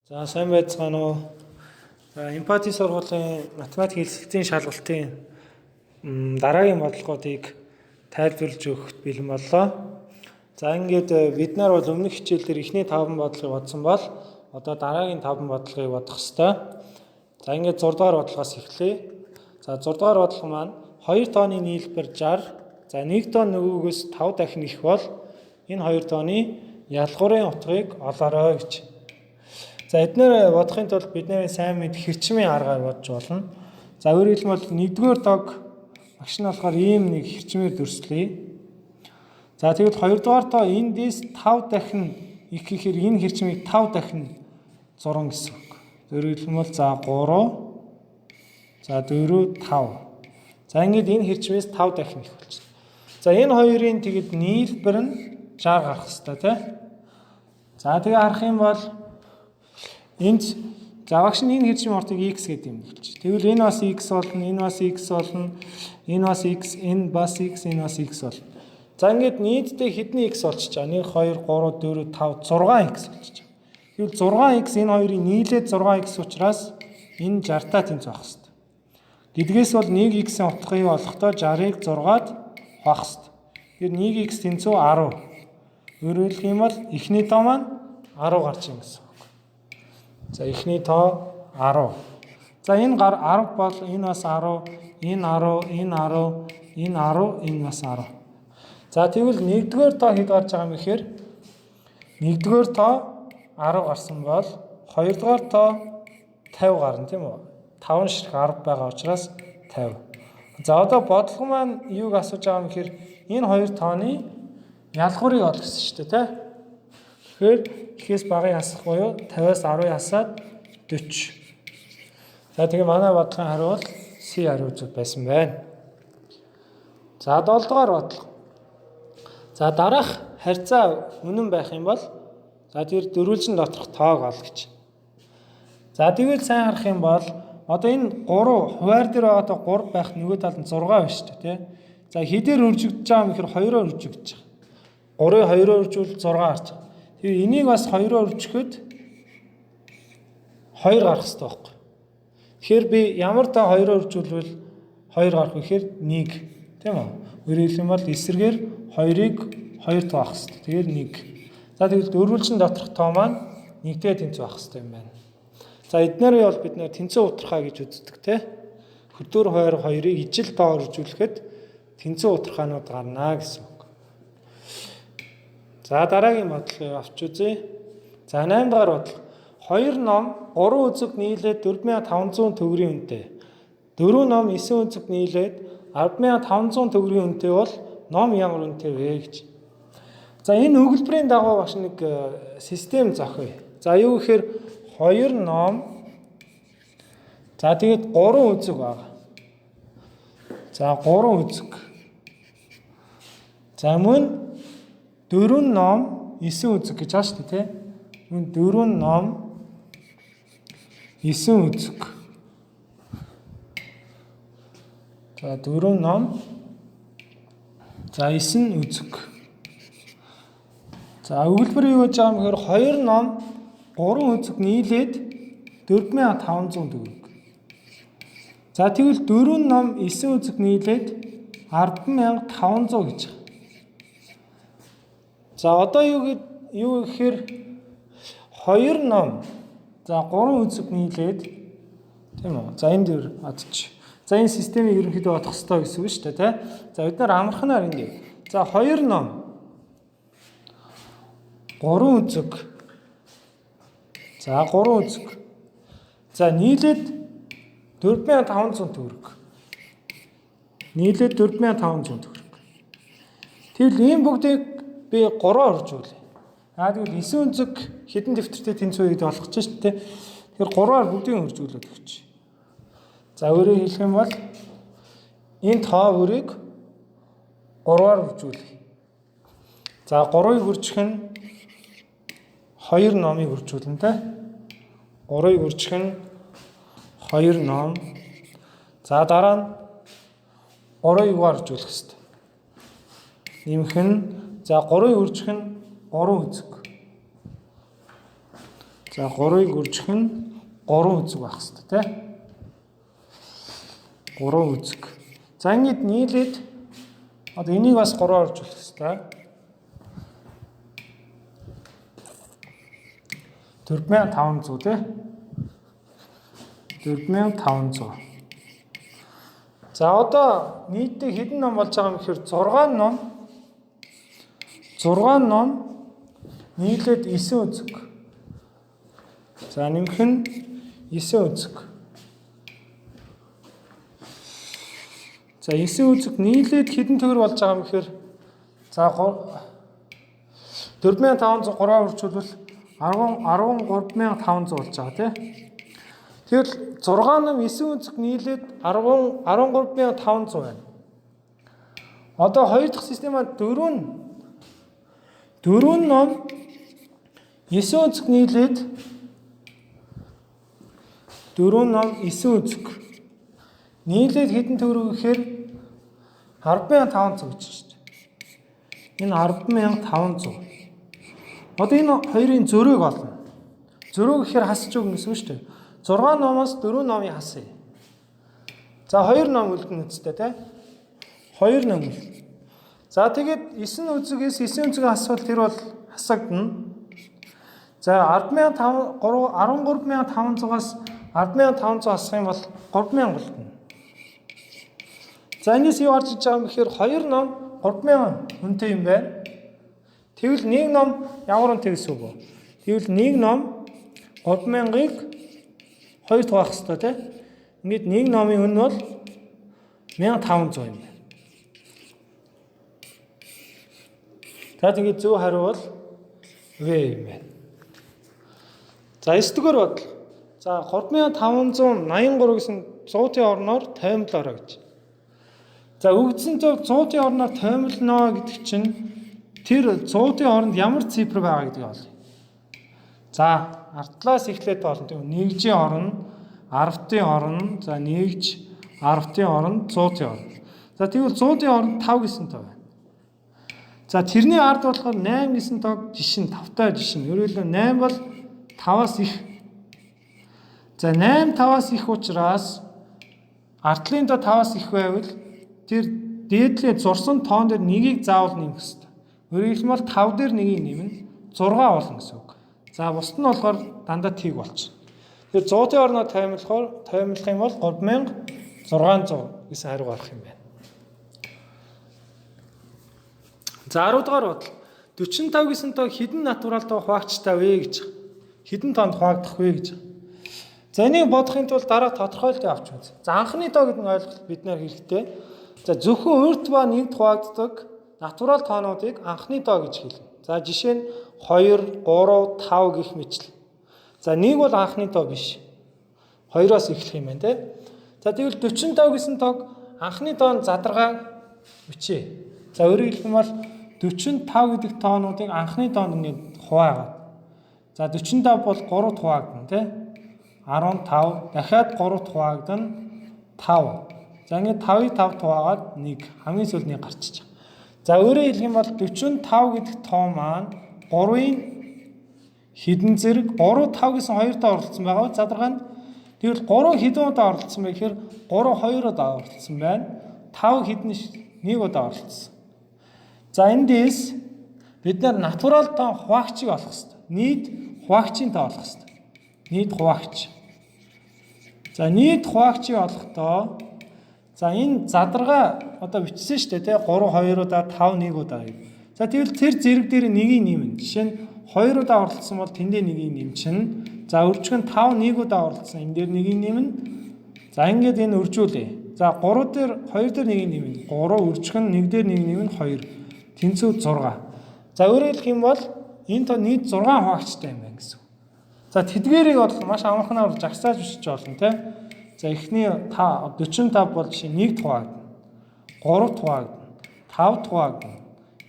За сайн байцгаана уу. За эмпати сургуулийн математик хэлэлцлийн шалгалтын дараагийн бодлогоодыг тайлбарлаж өгөхөд бэлэн боллоо. За ингээд бид нар бол өмнөх хичээл дээр эхний 5 бодлогыг бодсон бол одоо дараагийн 5 бодлогыг бодох ёстой. За ингээд 6 дугаар бодлогоос эхлэе. За 6 дугаар бодлого маань 2 тооны нийлбэр 60. За 1 тонн нөгөөгөөс 5 дахин их бол энэ 2 тооны ялгуурын утгыг олоорой гэж. За эдгээр бодохын тулд бид нарын сайн мэд хэрчмийн аргаар бодж болно. За өөрөөр хэлбэл 1-р дог багш нь болохоор ийм нэг хэрчмээр дүрслэе. За тэгвэл 2-р тоо эндээс 5 дахин их гэхээр энэ хэрчмийг 5 дахин зурна гэсэн үг. Өөрөөр хэлбэл за 3 за 4 5. За ингээд энэ хэрчмээс 5 дахин их болчихно. За энэ хоёрын тэгэд нийлбэр нь 60 гарах хэрэгтэй тий. За тэгээ харах юм бол энд багш нь энэ хэрчмийн уртыг x гэдэг юм болчих. Тэгвэл энэ бас x болно, энэ бас x болно, энэ бас x, энэ бас x, энэ бас x болно. За ингээд нийтдээ хэдэн x болчих жаа? 1 2 3 4 5 6x болчих. Тэгвэл 6x энэ хоёрын нийлээд 6x учраас энэ 60-таа тэнцвэх хэрэгтэй. Гэдгээс бол 1x-ийн утгыг олохдоо 60-ыг 6-ад хуваах хэрэгтэй. Тэгэхээр 1x тэнцүү 10. Өөрөөр хэлэх юм бол эхний тоо маань 10 гарч ийн гэсэн. За эхний тоо 10. За энэ 10 бол энэ бас 10, энэ 10, энэ 10, энэ 10, энэ бас 10. За тэгвэл 1-р тоо хэд гарч байгаа юм гэхээр 1-р тоо 10 гарсан бол 2-р тоо 50 гарна тийм үү? 5 ширхэг 10 байгаа учраас 50. За одоо бодлого маань юуг асууж байгаа юм гэхээр энэ хоёр тооны ялгуурыг олох гэсэн шүү дээ тий. Тэгэхээр ихээс багыг асах буюу 50-аас 10-ыг асаад 40. За тэгээ манай бодлогын хариу бол C хариу үзэг байсан байна. За 7 дугаар бодлого. За дараах харьцаа үнэн байх юм бол за тэр дөрвөлжин доторх тоог ол гэж. За тэгвэл сайн харах юм бол одоо энэ 3 хуваар дээр одоо 3 байх нөгөө талд нь 6 байна шүү дээ тий. За хэдээр үржигдэж байгаа юм гэхээр 2-оор үржигдэж байгаа. 3-ыг 2-оор үржүүлж 6 гарч байгаа. Тэгээ энийг бас 2-оор үржихэд 2 гарах хэрэгтэй байхгүй. Тэгэхээр би ямар та 2-оор үржүүлвэл 2 гарах вэ гэхээр 1 тийм үү? Өөрөөр хэлэх юм бол эсрэгээр 2-ыг 2 тоо авах хэрэгтэй. Тэгэхээр 1. За тэгвэл дөрвөлжин доторх тоо маань 1-тэй тэнцүү авах хэрэгтэй юм байна. За эднэрээ бол бид нэр тэнцүү утрахаа гэж үздэг те. Хөдөр хоёр 2-ыг ижил тооор үржүүлэхэд тэнцүү утрахаанууд гарна гэсэн үг. За дараагийн бодлогыг авч үзье. За 8 дахь бодлого. 2 ном 3 үзэг нийлээд 4500 төгрөгийн үнэтэй. 4 ном 9 үзэг нийлээд 10500 төгрөгийн үнэтэй бол ном ямар үнэтэй вэ гэж. За энэ өгүүлбэрийн дагуу багш нэг систем зохио. За юу гэхээр 2 ном за тэгээд 3 үзэг байгаа. За 3 үзэг. За мөн 4 ном 9 үзэг гэж байна шүү дээ тий. Мөн 4 ном 9 үзэг. За 4 ном за 9 үзэг. За өгүүлбэр юу гэж байгаа юм гэхээр 2 ном 3 үзэг нийлээд 4500 төгрөг. За тэгвэл 4 ном 9 үзэг нийлээд 10500 гэж. За одоо юу гэхээр 2 ном за 3 үзэг нийлээд тийм үү? За энэ дөр бодчих. За энэ системийг ерөнхийдөө бодох хэрэгтэй гэсэн үг шүү дээ тий. За бид нар амарханаар ингэ. За 2 ном 3 үзэг. За 3 үзэг. За нийлээд 4500 төгрөг. Нийлээд 4500 төгрөг. Тэгвэл ийм бүгдийг би 3-оор үржүүлээ. Тэгвэл 9 үзэг хэдэн дэвтэртэй тэнцвэ гэдээ олох гэж шүү дээ. Тэгэхээр 3-аар бүгдийг үржүүлээд өгч. За өөрөөр хэлэх юм бол энэ тоо бүрийг 3-аар үржүүлье. За 3-ыг үржих нь 2 номыг үржүүлнэ тэ. 3-ыг үржих нь 2 ном. За дараа нь 3-ыг югаар үржүүлэх хэрэгтэй. Нэмэх нь за 3-ыг үржих нь 3 үзэг. За 3-ыг үржих нь 3 үзэг байх хэрэгтэй тий. 3 үзэг. За ингэж нийлээд одоо энийг бас 3-аар оржуулах хэрэгтэй. 4500 тий. 4500. За одоо нийтдээ хэдэн ном болж байгаа юм гэхээр 6 ном. 6 ном нийлээд 9 үзэг. За нэмэх нь 9 үзэг. За 9 үзэг нийлээд хэдэн төгрөг болж байгаа юм гэхээр за 4500 3-аар үржүүлвэл 13500 болж байгаа тийм. Тэгэл 6 ном 9 үзэг нийлээд 13500 байна. Одоо хоёр дахь системад 4 ном 9 үзэг нийлээд 4 ном 9 үзэг нийлээд хэдэн төгрөг гэхээр 10500 гэж шүү дээ. Энэ 10500. Одоо энэ хоёрын зөрөөг олно. Зөрөө гэхээр хасч өгнө гэсэн үг шүү дээ. 6 номоос 4 номыг хасъя. За 2 ном үлдэн үстэй тий. 2 ном үл. За тэгээд 9 үзэгээс 9 үзэг асуул тэр бол хасагдана. За 13500-аас 10500 хасах юм бол 3000 болтно. За энэс юу гарч иж байгаа юм гэхээр 2 ном 3000 үнэтэй юм байна. Тэгвэл 1 ном ямар үнэтэй гэсэн үг вэ? Тэгвэл 1 ном 3000-ыг 2 туваах хэрэгтэй тийм. Ингээд 1 номын үнэ бол 1500 юм байна. За тэгээд зөв хариу бол В юм байна. За 9-р бодол. За 3583 гэсэн 100-ийн орноор тоймлоорой гэж. За өгдсөн зөв 100-ийн орноор тоймлно гэдэг чинь тэр 100-ийн оронд ямар цифр байгаа гэдгийг олъё. За артлаас эхлээд болно тийм. 1-ийн орон, 10-ийн орон, за 1-ж, 10-ийн орон, 100-ийн орон. За тэгвэл 100-ийн орон 5 гэсэн тоо байна. За тэрний ард болохоор 8 гэсэн тоог жишин 5-таа жишин. Өөрөөр хэлбэл 8 бол 5-аас их. За 8 5-аас их учраас артлын тоо 5-аас их байвал тэр дээдлээ зурсан тоон дээр нэгийг заавал нэмэх хэрэгтэй. Өөрөөр хэлбэл 5 дээр нэгийг нэмнэ 6 болно гэсэн үг. За бусд нь болохоор дандаа тийг болчих. Тэгэхээр 100-ийн орноо тоймлох юм бол 3600 гэсэн хариу гарах юм байна. За 10 дугаар бодол. 45 гэсэн тоог хэдэн натуралтаа хуваагчтай вэ гэж. Хэдэн тоонд хуваагдах вэ гэж. За энийг бодохын тулд дараа тодорхойлолт авч үз. За анхны тоо гэдэг нь ойлголт бид нар хэрэгтэй. За зөвхөн өөрт ба нэгд хуваагддаг натурал тоонуудыг анхны тоо гэж хэлнэ. За жишээ нь 2, 3, 5 гэх мэтлээ. За 1 бол анхны тоо биш. 2-оос эхлэх юм байна те. За тэгвэл 45 гэсэн тоог анхны тоон задаргааг бичээ. За өөрөөр хэлбэл 45 гэдэг тоонуудыг анхны тоонд ингээд хуваагаад. За 45 бол 3 хуваагдана тий. 15 дахиад 3 хуваагдана 5. За ингээд 5-ыг 5 хуваагаад 1 хамгийн сүүлний гарчиж байгаа. За өөрөөр хэлэх юм бол 45 гэдэг тоо маань 3-ын хэдэн зэрэг 3 5 гэсэн 2 тоо оролцсон байгаа. Задаргаанд тэгвэл 3 хэдэн удаа оролцсон бэ гэхээр 3 2 удаа оролцсон байна. 5 хэдэн 1 удаа оролцсон. За эндээс бид нар натурал тоо хуваагчийг олох хэрэгтэй. Нийт хуваагчийн тоо олох хэрэгтэй. Нийт хуваагч. За нийт хуваагчийг олохдоо за энэ задаргаа одоо бичсэн шүү дээ тий 3 2 удаа 5 1 удаа гэв. За тэгвэл тэр зэрэг дээр нэгийг нэмнэ. Жишээ нь 2 удаа оролцсон бол тэндээ нэгийг нэмчин. За өржих нь 5 1 удаа оролцсон энэ дээр нэгийг нэмнэ. За ингээд энэ өржүүлээ. За 3 дээр 2 дээр нэгийг нэмнэ. 3 өржих нь 1 дээр нэгийг нэмнэ 2. Тэнцүү 6. За өөрөөр хэлэх юм бол энэ тоо нийт 6 хуваагчтай юм байна гэсэн. За тэдгээрийг бол маш амархнаар жагсааж бичиж болно тий. За эхний 45 бол жишээ 1 хуваагдана. 3 хуваагдана. 5 хуваагдана.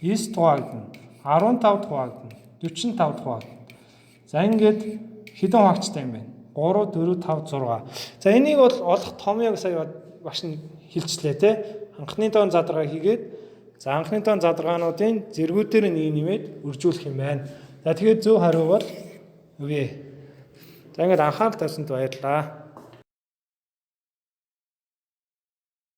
9 хуваагдана. 15 хуваагдана. 45 хуваагдана. За ингээд хэдэн хуваагчтай юм бэ? 3 4 5 6. За энийг бол олох томьёог сая багш нь хэлчлээ тий. Анхны тоон задаргаа хийгээд за анхны тоон задаргаануудын зэргүүдээр нэг нэмээд үржүүлэх юм байна. За тэгэхээр зөв хариу бол В. За ингээд анхаарал тавьсанд баярлалаа.